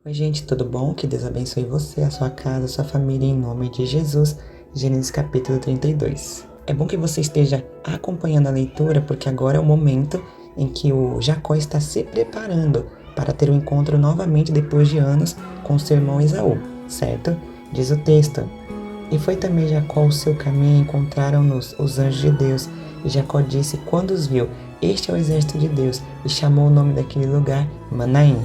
Oi, gente, tudo bom? Que Deus abençoe você, a sua casa, a sua família, em nome de Jesus. Gênesis capítulo 32. É bom que você esteja acompanhando a leitura, porque agora é o momento em que o Jacó está se preparando para ter um encontro novamente depois de anos com seu irmão Esaú, certo? Diz o texto: E foi também Jacó o seu caminho, e encontraram-nos os anjos de Deus. E Jacó disse, quando os viu: Este é o exército de Deus, e chamou o nome daquele lugar Manaim.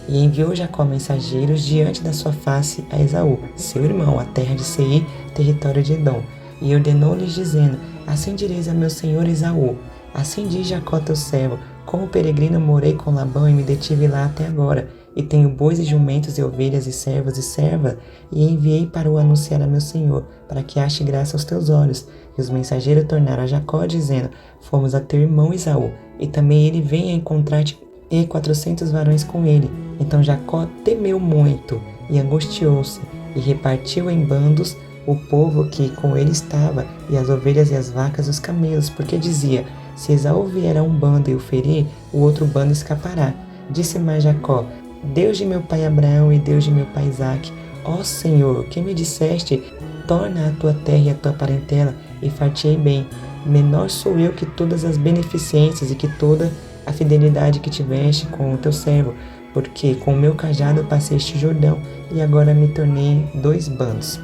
E enviou Jacó mensageiros diante da sua face a Esaú, seu irmão, a terra de Seir, território de Edom. E ordenou-lhes, dizendo: Assim direis a meu senhor Esaú: Assim diz Jacó teu servo: Como peregrino morei com Labão e me detive lá até agora. E tenho bois e jumentos e ovelhas e servos e servas, e enviei para o anunciar a meu senhor, para que ache graça aos teus olhos. E os mensageiros tornaram a Jacó, dizendo: Fomos a teu irmão Esaú, e também ele vem a encontrar-te, e 400 varões com ele. Então Jacó temeu muito e angustiou-se, e repartiu em bandos o povo que com ele estava, e as ovelhas e as vacas e os camelos, porque dizia: Se Esaú vier a um bando e o ferir, o outro bando escapará. Disse mais Jacó: Deus de meu pai Abraão e Deus de meu pai Isaque, ó Senhor, que me disseste: Torna a tua terra e a tua parentela, e fartei bem. Menor sou eu que todas as beneficências e que toda a fidelidade que tiveste com o teu servo, porque com o meu cajado passei este Jordão, e agora me tornei 2 bandos.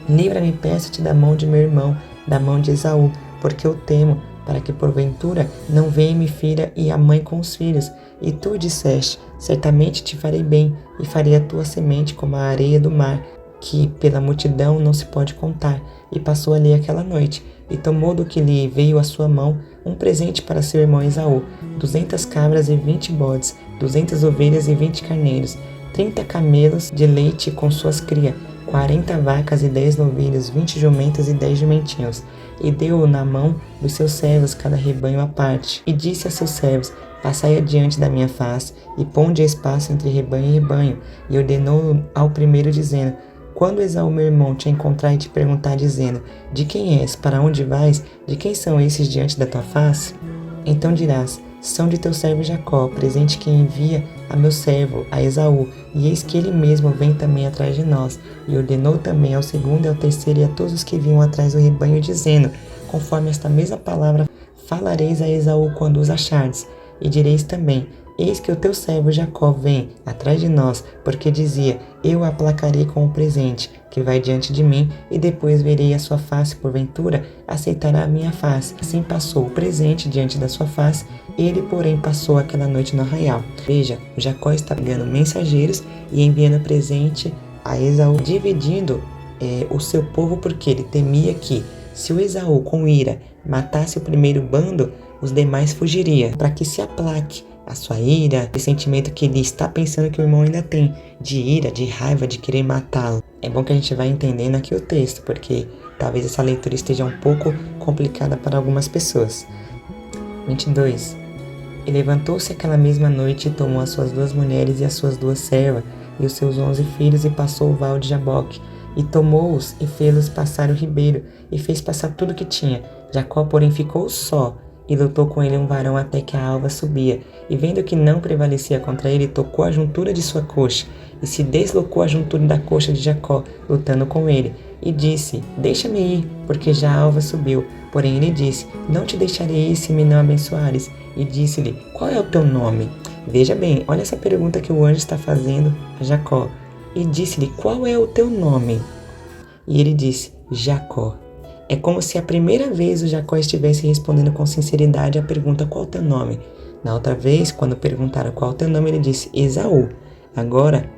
Livra-me, peço-te, da mão de meu irmão, da mão de Esaú, porque eu temo, para que porventura não venha e me fira e a mãe com os filhos. E tu disseste: Certamente te farei bem, e farei a tua semente como a areia do mar, que pela multidão não se pode contar. E passou ali aquela noite, e tomou do que lhe veio à sua mão um presente para seu irmão Esaú: 200 cabras e 20 bodes, 200 ovelhas e 20 carneiros, 30 camelos de leite com suas crias, 40 vacas e 10 novilhos, 20 jumentas e 10 jumentinhos. E deu-o na mão dos seus servos cada rebanho à parte. E disse a seus servos: Passai adiante da minha face, e ponde espaço entre rebanho e rebanho. E ordenou ao primeiro, dizendo: Quando Esaú meu irmão te encontrar e te perguntar, dizendo: De quem és? Para onde vais? De quem são esses diante da tua face? Então dirás: São de teu servo Jacó, presente que envia a meu servo, a Esaú, e eis que ele mesmo vem também atrás de nós. E ordenou também ao segundo e ao terceiro e a todos os que vinham atrás do rebanho, dizendo: Conforme esta mesma palavra falareis a Esaú quando os achardes. E direis também: Eis que o teu servo Jacó vem atrás de nós, porque dizia: Eu o aplacarei com o presente, que vai diante de mim, e depois verei a sua face, porventura aceitará a minha face. Assim passou o presente diante da sua face, ele, porém, passou aquela noite no arraial. Veja, Jacó está pegando mensageiros e enviando presente a Esaú, dividindo o seu povo, porque ele temia que, se o Esaú, com ira, matasse o primeiro bando, os demais fugiriam, para que se aplaque a sua ira, esse sentimento que ele está pensando que o irmão ainda tem, de ira, de raiva, de querer matá-lo. É bom que a gente vá entendendo aqui o texto, porque talvez essa leitura esteja um pouco complicada para algumas pessoas. 22. E levantou-se aquela mesma noite e tomou as suas 2 mulheres e as suas 2 servas, e os seus 11 filhos, e passou o val de Jaboque, e tomou-os e fê-los passar o ribeiro, e fez passar tudo o que tinha. Jacó, porém, ficou só, e lutou com ele um varão até que a alva subia. E vendo que não prevalecia contra ele, tocou a juntura de sua coxa, e se deslocou a juntura da coxa de Jacó, lutando com ele. E disse: Deixa-me ir, porque já a alva subiu. Porém ele disse: Não te deixarei ir se me não abençoares. E disse-lhe: Qual é o teu nome? Veja bem, olha essa pergunta que o anjo está fazendo a Jacó. E disse-lhe: Qual é o teu nome? E ele disse: Jacó. É como se a primeira vez o Jacó estivesse respondendo com sinceridade a pergunta: Qual é o teu nome? Na outra vez, quando perguntaram qual é o teu nome, ele disse: Esaú. Agora,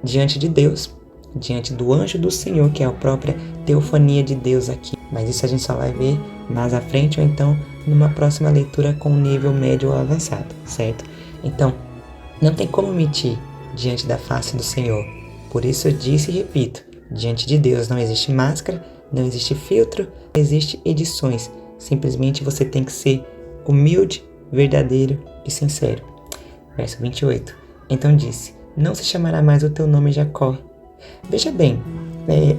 diante de Deus, diante do anjo do Senhor, que é a própria teofania de Deus aqui. Mas isso a gente só vai ver mais à frente, ou então numa próxima leitura com nível médio ou avançado, certo? Então, não tem como mentir diante da face do Senhor. Por isso eu disse e repito: diante de Deus não existe máscara, não existe filtro, não existe edições. Simplesmente você tem que ser humilde, verdadeiro e sincero. Verso 28. Então disse: Não se chamará mais o teu nome Jacó. Veja bem,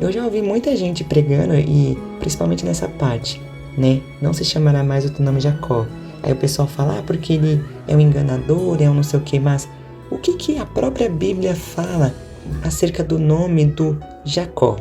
eu já ouvi muita gente pregando, e principalmente nessa parte, né? Não se chamará mais o teu nome Jacó. Aí o pessoal fala: porque ele é um enganador, é um não sei o que, mas o que a própria Bíblia fala acerca do nome do Jacó?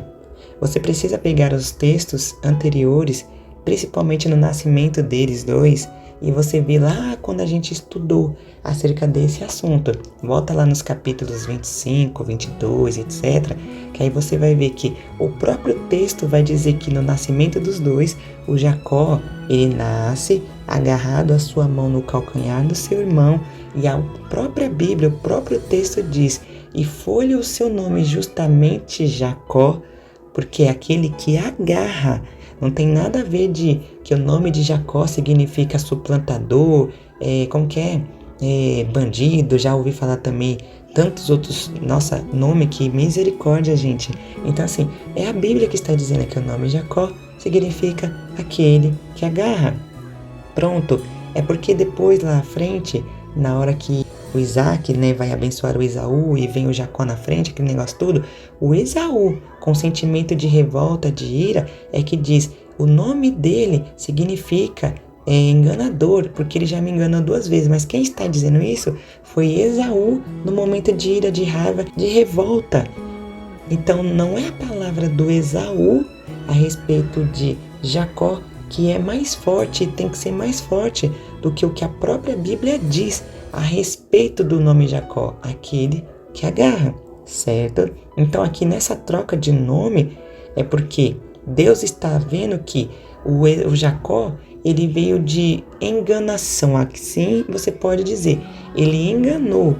Você precisa pegar os textos anteriores, principalmente no nascimento deles dois, e você vê lá quando a gente estudou acerca desse assunto. Volta lá nos capítulos 25, 22, etc. Que aí você vai ver que o próprio texto vai dizer que no nascimento dos dois, o Jacó, ele nasce agarrado a sua mão no calcanhar do seu irmão, e a própria Bíblia, o próprio texto diz: e foi-lhe o seu nome justamente Jacó, porque é aquele que agarra. Não tem nada a ver de que o nome de Jacó significa suplantador, bandido. Já ouvi falar também tantos outros, nossa, nome que misericórdia, gente. Então assim, é a Bíblia que está dizendo que o nome Jacó significa aquele que agarra. Pronto, é porque depois lá à frente, na hora que o Isaac, vai abençoar o Esaú e vem o Jacó na frente, aquele negócio todo, o Esaú, com sentimento de revolta, de ira, é que diz, o nome dele significa enganador, porque ele já me enganou 2 vezes, mas quem está dizendo isso foi Esaú, no momento de ira, de raiva, de revolta. Então não é a palavra do Esaú a respeito de Jacó que é mais forte, tem que ser mais forte do que o que a própria Bíblia diz a respeito do nome Jacó, aquele que agarra, certo? Então aqui nessa troca de nome é porque Deus está vendo que o Jacó, ele veio de enganação, assim você pode dizer, ele enganou.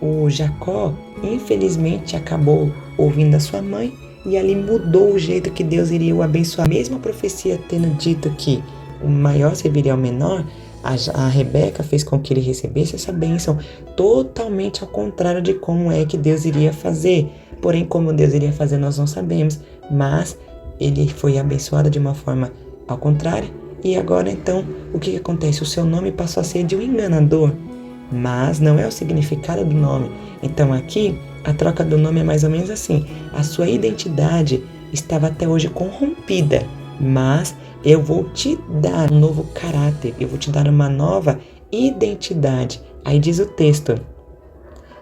O Jacó, infelizmente, acabou ouvindo a sua mãe e ali mudou o jeito que Deus iria o abençoar. Mesmo a profecia tendo dito que o maior serviria ao menor, a Rebeca fez com que ele recebesse essa bênção totalmente ao contrário de como é que Deus iria fazer. Porém, como Deus iria fazer, nós não sabemos. Mas ele foi abençoado de uma forma ao contrário. E agora, então, o que acontece? O seu nome passou a ser de um enganador. Mas não é o significado do nome. Então aqui, a troca do nome é mais ou menos assim. A sua identidade estava até hoje corrompida, mas eu vou te dar um novo caráter, eu vou te dar uma nova identidade. Aí diz o texto,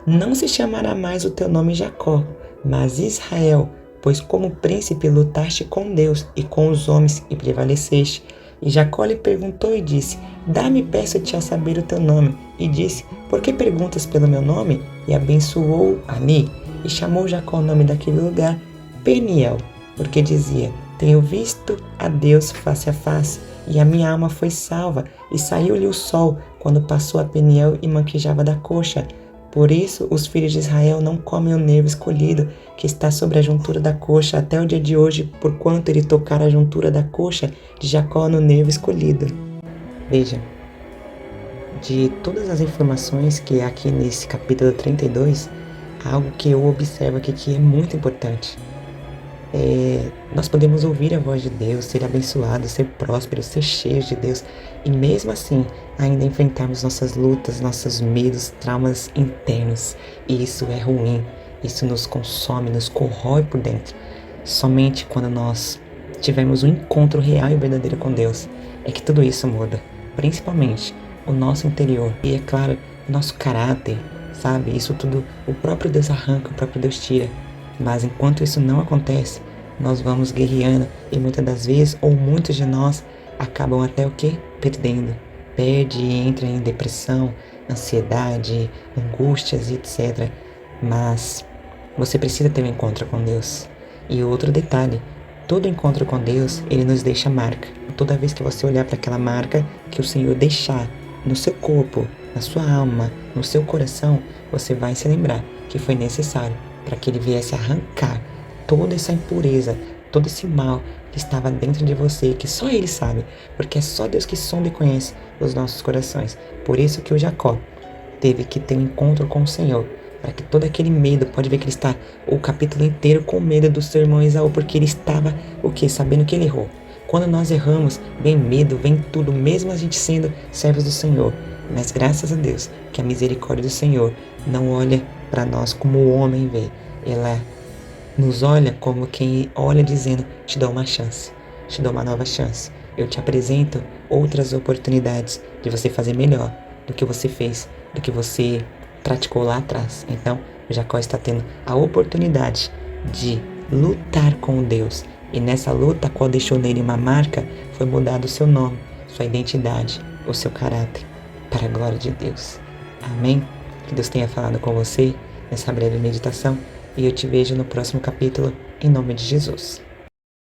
não se chamará mais o teu nome Jacó, mas Israel, pois como príncipe lutaste com Deus e com os homens e prevaleceste. E Jacó lhe perguntou e disse, dá-me, peço-te a saber o teu nome. E disse, por que perguntas pelo meu nome? E abençoou ali, e chamou Jacó o nome daquele lugar, Peniel, porque dizia, tenho visto a Deus face a face, e a minha alma foi salva, e saiu-lhe o sol, quando passou a Peniel e manquejava da coxa. Por isso, os filhos de Israel não comem o nervo escolhido, que está sobre a juntura da coxa, até o dia de hoje, porquanto ele tocar a juntura da coxa de Jacó no nervo escolhido. Veja, de todas as informações que há aqui nesse capítulo 32, há algo que eu observo aqui que é muito importante. Nós podemos ouvir a voz de Deus, ser abençoados, ser prósperos, ser cheios de Deus, e mesmo assim ainda enfrentarmos nossas lutas, nossos medos, traumas internos. E isso é ruim, isso nos consome, nos corrói por dentro. Somente quando nós tivermos um encontro real e verdadeiro com Deus, é que tudo isso muda, principalmente o nosso interior e, é claro, o nosso caráter, sabe? Isso tudo o próprio Deus arranca, o próprio Deus tira. Mas enquanto isso não acontece, nós vamos guerreando e muitas das vezes, ou muitos de nós, acabam até o quê? Perdendo. Perde e entra em depressão, ansiedade, angústias, etc. Mas você precisa ter um encontro com Deus. E outro detalhe, todo encontro com Deus, ele nos deixa marca. Toda vez que você olhar para aquela marca que o Senhor deixar no seu corpo, na sua alma, no seu coração, você vai se lembrar que foi necessário para que ele viesse arrancar toda essa impureza, todo esse mal que estava dentro de você, que só ele sabe, porque é só Deus que sonda e conhece os nossos corações. Por isso que o Jacó teve que ter um encontro com o Senhor, para que todo aquele medo, pode ver que ele está o capítulo inteiro com medo do seu irmão Esaú, porque ele estava, sabendo que ele errou. Quando nós erramos, vem medo, vem tudo, mesmo a gente sendo servos do Senhor. Mas graças a Deus, que a misericórdia do Senhor não olha para nós como o homem vê. Ela nos olha como quem olha dizendo, te dou uma chance, te dou uma nova chance. Eu te apresento outras oportunidades de você fazer melhor do que você fez, do que você praticou lá atrás. Então, Jacó está tendo a oportunidade de lutar com Deus. E nessa luta, a qual deixou nele uma marca, foi mudado o seu nome, sua identidade, o seu caráter, para a glória de Deus. Amém? Que Deus tenha falado com você nessa breve meditação e eu te vejo no próximo capítulo, em nome de Jesus.